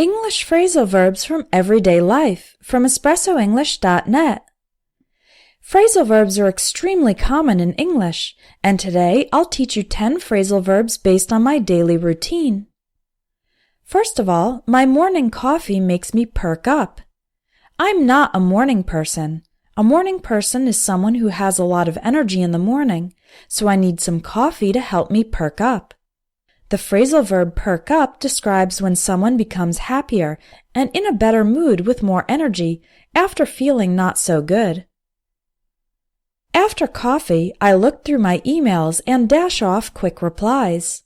English phrasal verbs from everyday life from espressoenglish.net. Phrasal verbs are extremely common in English, and today I'll teach you 10 phrasal verbs based on my daily routine. First of all, my morning coffee makes me perk up. I'm not a morning person. A morning person is someone who has a lot of energy in the morning, so I need some coffee to help me perk up. The phrasal verb perk up describes when someone becomes happier and in a better mood with more energy after feeling not so good. After coffee, I look through my emails and dash off quick replies.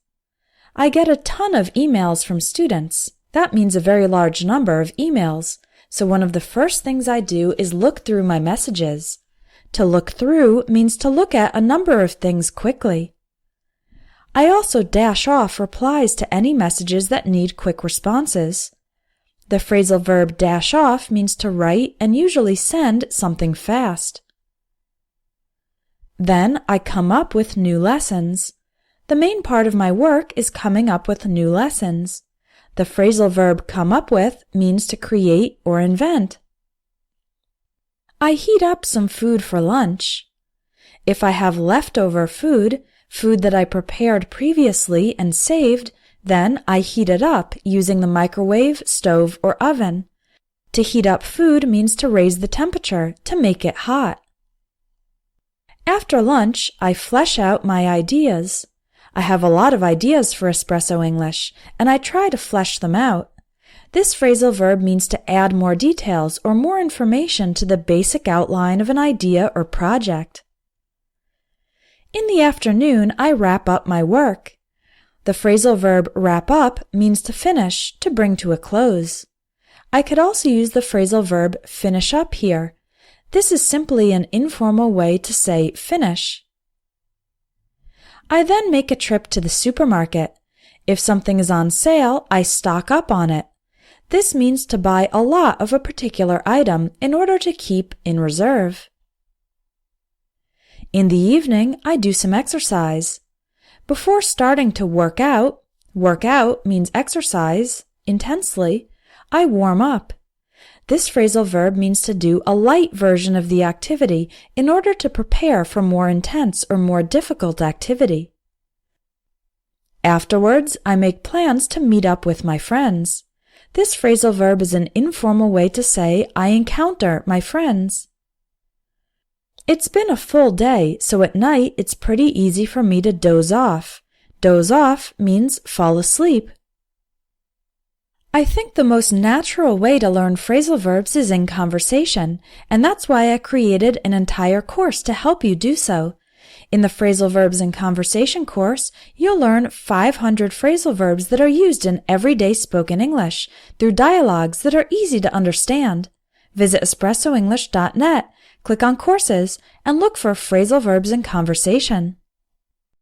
I get a ton of emails from students. That means a very large number of emails, so one of the first things I do is look through my messages. To look through means to look at a number of things quickly. I also dash off replies to any messages that need quick responses. The phrasal verb dash off means to write and usually send something fast. Then I come up with new lessons. The main part of my work is coming up with new lessons. The phrasal verb come up with means to create or invent. I heat up some food for lunch. If I have leftover food that I prepared previously and saved, then I heat it up using the microwave, stove, or oven. To heat up food means to raise the temperature, to make it hot. After lunch, I flesh out my ideas. I have a lot of ideas for Espresso English, and I try to flesh them out. This phrasal verb means to add more details or more information to the basic outline of an idea or project. In the afternoon, I wrap up my work. The phrasal verb wrap up means to finish, to bring to a close. I could also use the phrasal verb finish up here. This is simply an informal way to say finish. I then make a trip to the supermarket. If something is on sale, I stock up on it. This means to buy a lot of a particular item in order to keep in reserve. In the evening, I do some exercise. Before starting to work out means exercise, intensely, I warm up. This phrasal verb means to do a light version of the activity in order to prepare for more intense or more difficult activity. Afterwards, I make plans to meet up with my friends. This phrasal verb is an informal way to say I encounter my friends. It's been a full day, so at night it's pretty easy for me to doze off. Doze off means fall asleep. I think the most natural way to learn phrasal verbs is in conversation, and that's why I created an entire course to help you do so. In the Phrasal Verbs in Conversation course, you'll learn 500 phrasal verbs that are used in everyday spoken English through dialogues that are easy to understand. Visit espressoenglish.net, click on Courses, and look for Phrasal Verbs in Conversation.